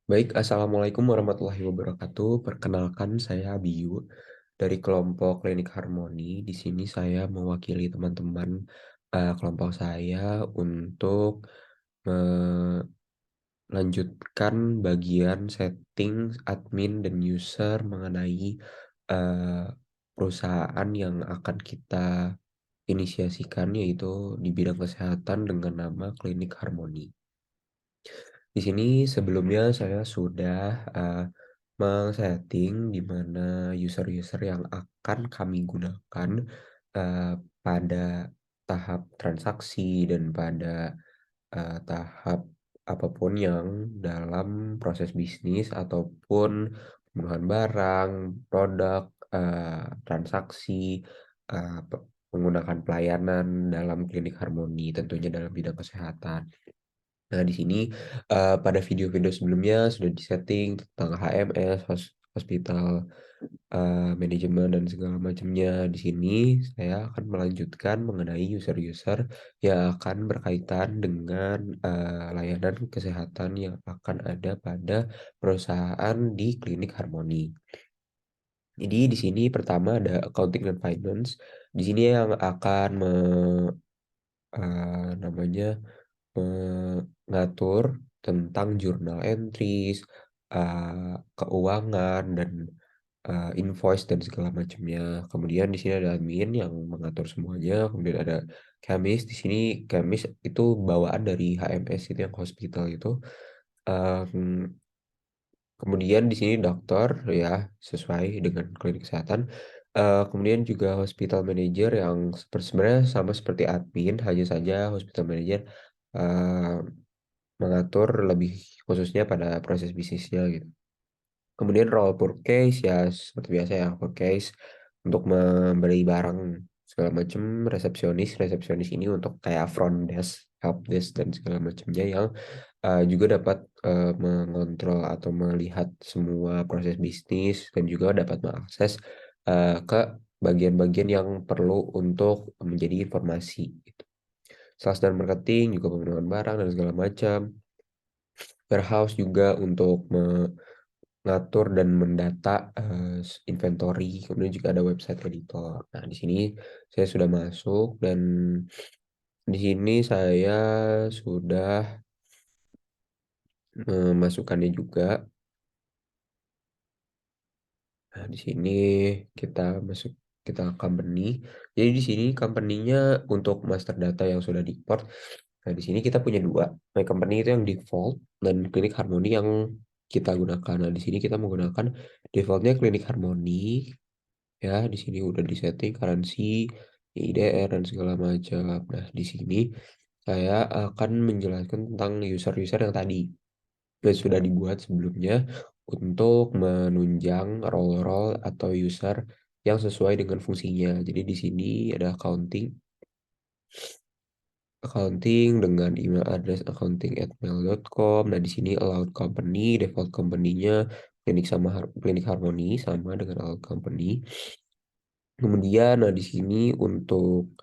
Baik, Assalamualaikum warahmatullahi wabarakatuh. Perkenalkan, saya Abiyu dari kelompok Klinik Harmoni. Di sini saya mewakili teman-teman kelompok saya untuk melanjutkan bagian setting admin dan user mengenai eh, perusahaan yang akan kita inisiasikan, yaitu di bidang kesehatan dengan nama Klinik Harmoni. Di sini sebelumnya saya sudah men-setting di mana user-user yang akan kami gunakan uh, pada tahap transaksi dan pada tahap apapun yang dalam proses bisnis ataupun pembunuhan barang, produk, transaksi, menggunakan pelayanan dalam klinik Harmoni, tentunya dalam bidang kesehatan. Nah, di sini pada video-video sebelumnya sudah disetting tentang HMS, hospital manajemen dan segala macamnya. Di sini saya akan melanjutkan mengenai user-user yang akan berkaitan dengan layanan kesehatan yang akan ada pada perusahaan di Klinik Harmoni. Jadi di sini pertama ada accounting dan finance. Di sini yang akan namanya mengatur tentang jurnal entries, keuangan dan invoice dan segala macamnya. Kemudian di sini ada admin yang mengatur semuanya. Kemudian ada chemist. Di sini chemist itu bawaan dari HMS itu yang hospital itu. Em, Kemudian di sini dokter ya sesuai dengan klinik kesehatan. Kemudian juga hospital manager yang sebenarnya sama seperti admin, hanya saja hospital manager eh, mengatur lebih khususnya pada proses bisnisnya gitu. Kemudian role per case ya seperti biasa ya, per case untuk membeli barang segala macam. Resepsionis ini untuk kayak front desk, help desk dan segala macamnya yang juga dapat mengontrol atau melihat semua proses bisnis dan juga dapat mengakses ke bagian-bagian yang perlu untuk menjadi informasi gitu. Sales dan marketing juga pengenalan barang dan segala macam. Warehouse juga untuk mengatur dan mendata inventory. Kemudian juga ada website editor. Nah, di sini saya sudah masuk dan di sini saya sudah memasukkannya juga. Nah, di sini kita masuk kita company. Jadi di sini company-nya untuk master data yang sudah di-import. Nah, di sini kita punya dua. My company itu yang default dan Klinik Harmoni yang kita gunakan. Nah, di sini kita menggunakan defaultnya Klinik Harmoni. Ya, di sini udah disetting currency, IDR dan segala macam. Nah, di sini saya akan menjelaskan tentang user-user yang tadi yang sudah dibuat sebelumnya untuk menunjang role-role atau user yang sesuai dengan fungsinya. Jadi di sini ada accounting dengan email address accounting@mail.com. Nah, di sini allowed company, default company-nya klinik Harmoni sama dengan allowed company. Kemudian, nah di sini untuk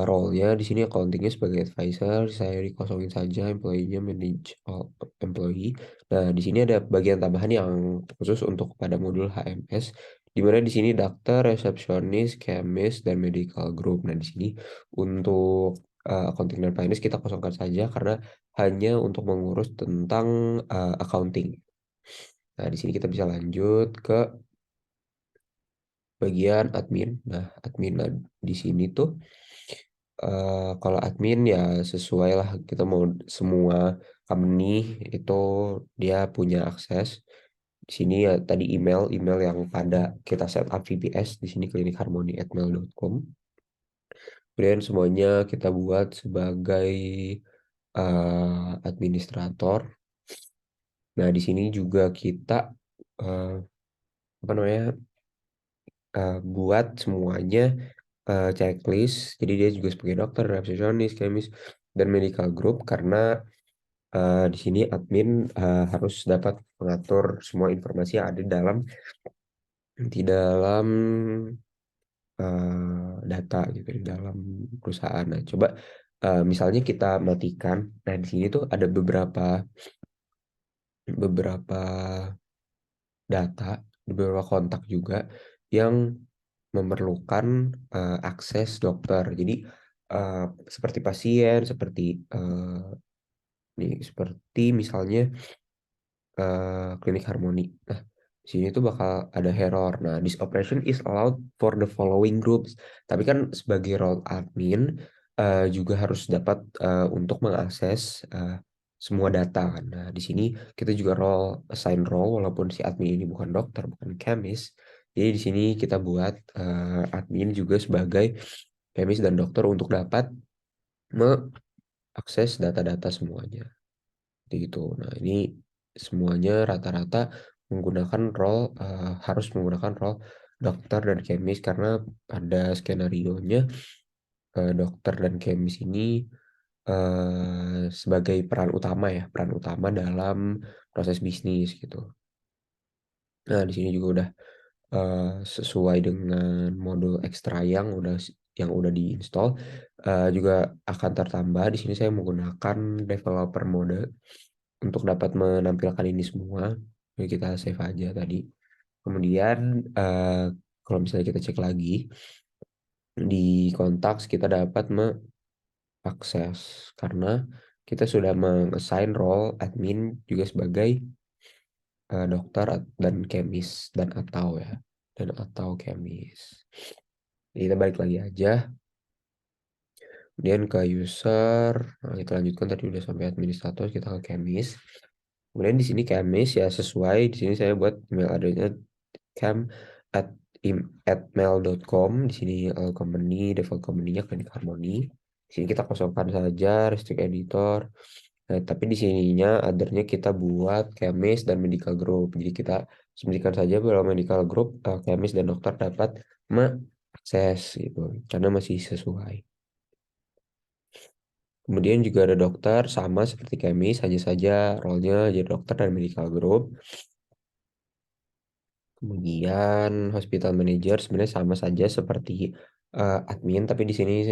role-nya di sini accounting-nya sebagai advisor, saya dikosongin saja, employee-nya manage all employee. Nah, di sini ada bagian tambahan yang khusus untuk pada modul HMS, di mana di sini dokter, resepsionis, chemist, dan medical group. Nah, di sini untuk accounting dan finance kita kosongkan saja karena hanya untuk mengurus tentang accounting. Nah, di sini kita bisa lanjut ke bagian admin. Nah, admin di sini tuh kalau admin ya sesuai lah, kita mau semua company itu dia punya akses. Di sini ya tadi email yang pada kita setup VPS di sini klinikharmoni@mail.com. Kemudian semuanya kita buat sebagai administrator. Nah, di sini juga kita eh, apa namanya buat semuanya checklist. Jadi dia juga sebagai dokter, resepsionis, chemist, dan medical group karena di sini admin harus dapat mengatur semua informasi yang ada di dalam data gitu di dalam perusahaan. Nah, coba misalnya kita matikan. Nah, di sini tuh ada beberapa beberapa data, beberapa kontak juga yang memerlukan akses dokter. Jadi eh, seperti pasien, seperti seperti misalnya klinik harmoni. Nah, di sini tuh bakal ada error. Nah, this operation is allowed for the following groups. Tapi kan sebagai role admin juga harus dapat untuk mengakses semua data kan. Nah, di sini kita juga assign role walaupun si admin ini bukan dokter, bukan chemist. Jadi di sini kita buat admin juga sebagai chemist dan dokter untuk dapat mengakses data-data semuanya. Seperti itu. Nah, ini semuanya rata-rata menggunakan harus menggunakan role dokter dan kemis karena ada skenario-nya dokter dan kemis ini sebagai peran utama ya, peran utama dalam proses bisnis gitu. Nah, di sini juga udah sesuai dengan modul ekstra yang udah diinstal juga akan tertambah. Di sini saya menggunakan developer mode untuk dapat menampilkan ini semua. Jadi kita save aja tadi. Kemudian kalau misalnya kita cek lagi di kontaks kita dapat mengakses karena kita sudah mengassign role admin juga sebagai dokter dan kemis dan atau kemis. Jadi kita balik lagi aja. Kemudian ke user, nah, kita lanjutkan tadi udah sampai administrator, kita ke kemis. Kemudian di sini kemis ya sesuai di sini saya buat email addressnya cam at mail.com. Di sini company default company-nya Klinik Harmoni. Di sini kita kosongkan saja restrict editor. Nah, tapi di sininya other-nya kita buat chemist dan medical group. Jadi kita sembunyikan saja bahwa medical group chemist dan dokter dapat mengakses gitu karena masih sesuai. Kemudian juga ada dokter sama seperti chemist, hanya saja role-nya jadi dokter dan medical group. Kemudian hospital manager sebenarnya sama saja seperti admin, tapi di sini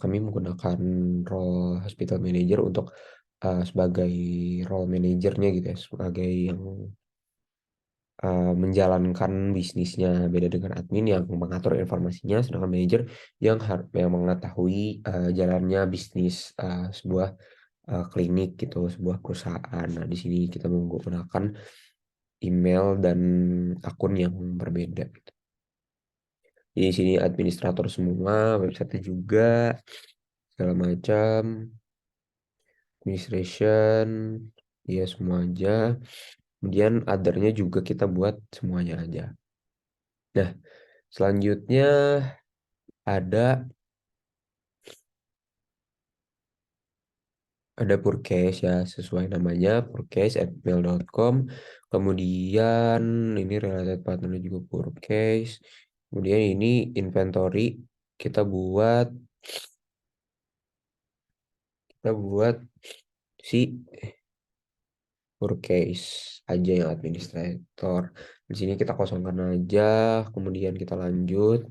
kami menggunakan role hospital manager untuk sebagai role manajernya gitu ya, sebagai yang menjalankan bisnisnya. Beda dengan admin yang mengatur informasinya, sedangkan manajer yang mengetahui jalannya bisnis sebuah klinik gitu, sebuah perusahaan. Nah, di sini kita menggunakan email dan akun yang berbeda. Di sini administrator semua, website juga, segala macam, administration, ya semua aja. Kemudian other-nya juga kita buat semuanya aja. Nah, selanjutnya ada purchase ya, sesuai namanya purchase@mail.com. Kemudian ini related partner juga purchase. Kemudian ini inventory kita buat si purchase aja yang administrator. Di sini kita kosongkan aja, kemudian kita lanjut.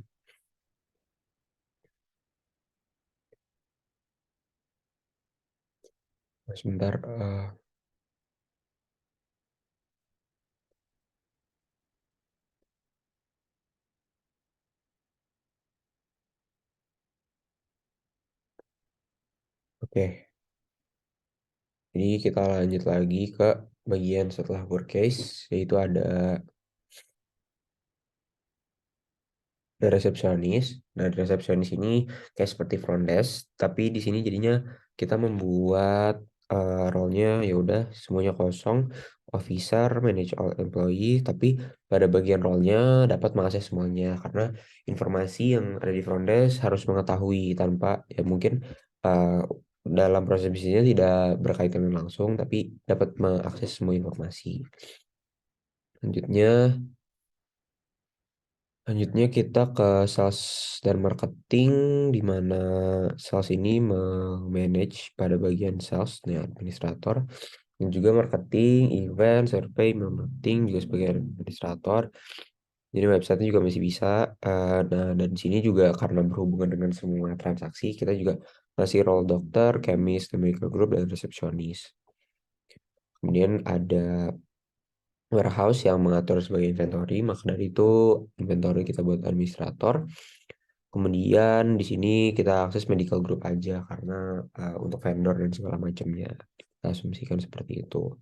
Sebentar, oke. Jadi kita lanjut lagi ke bagian setelah purchase, yaitu ada resepsionis. Nah, di resepsionis ini kayak seperti front desk, tapi di sini jadinya kita membuat role-nya ya udah semuanya kosong, officer, manage all employee, tapi pada bagian role-nya dapat mengakses semuanya karena informasi yang ada di front desk harus mengetahui tanpa ya mungkin uh, dalam proses bisnisnya tidak berkaitan langsung, tapi dapat mengakses semua informasi. Selanjutnya Lanjutnya kita ke sales dan marketing, di mana sales ini memanage pada bagian sales, nih administrator, dan juga marketing, event, survey, marketing juga sebagai administrator. Jadi website juga masih bisa. Nah, dan di sini juga karena berhubungan dengan semua transaksi, kita juga masih role dokter, chemist, medical group, dan resepsionis. Kemudian ada warehouse yang mengatur sebagai inventory, maka dari itu inventory kita buat administrator. Kemudian di sini kita akses medical group aja karena untuk vendor dan segala macamnya. Kita asumsikan seperti itu.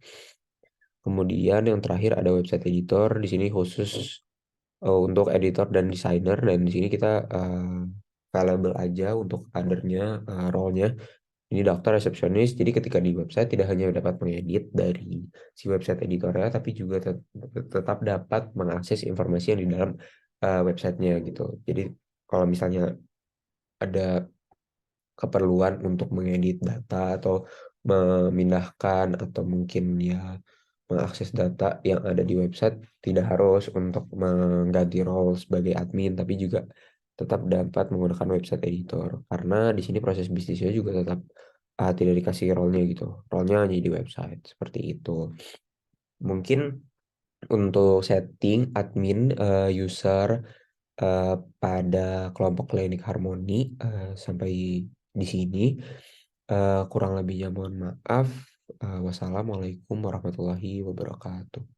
Kemudian yang terakhir ada website editor. Di sini khusus untuk editor dan desainer, dan di sini kita available aja untuk kadernya, role-nya. Ini dokter resepsionis. Jadi ketika di website tidak hanya dapat mengedit dari si website editornya, tapi juga tetap dapat mengakses informasi yang di dalam websitenya gitu. Jadi kalau misalnya ada keperluan untuk mengedit data atau memindahkan atau mungkin ya mengakses data yang ada di website, tidak harus untuk mengganti role sebagai admin, tapi juga tetap dapat menggunakan website editor karena di sini proses bisnisnya juga tetap tidak dikasih role-nya gitu. Role-nya hanya di website seperti itu. Mungkin untuk setting admin user eh, pada kelompok klinik harmoni sampai di sini. Kurang lebihnya mohon maaf. Wassalamualaikum warahmatullahi wabarakatuh.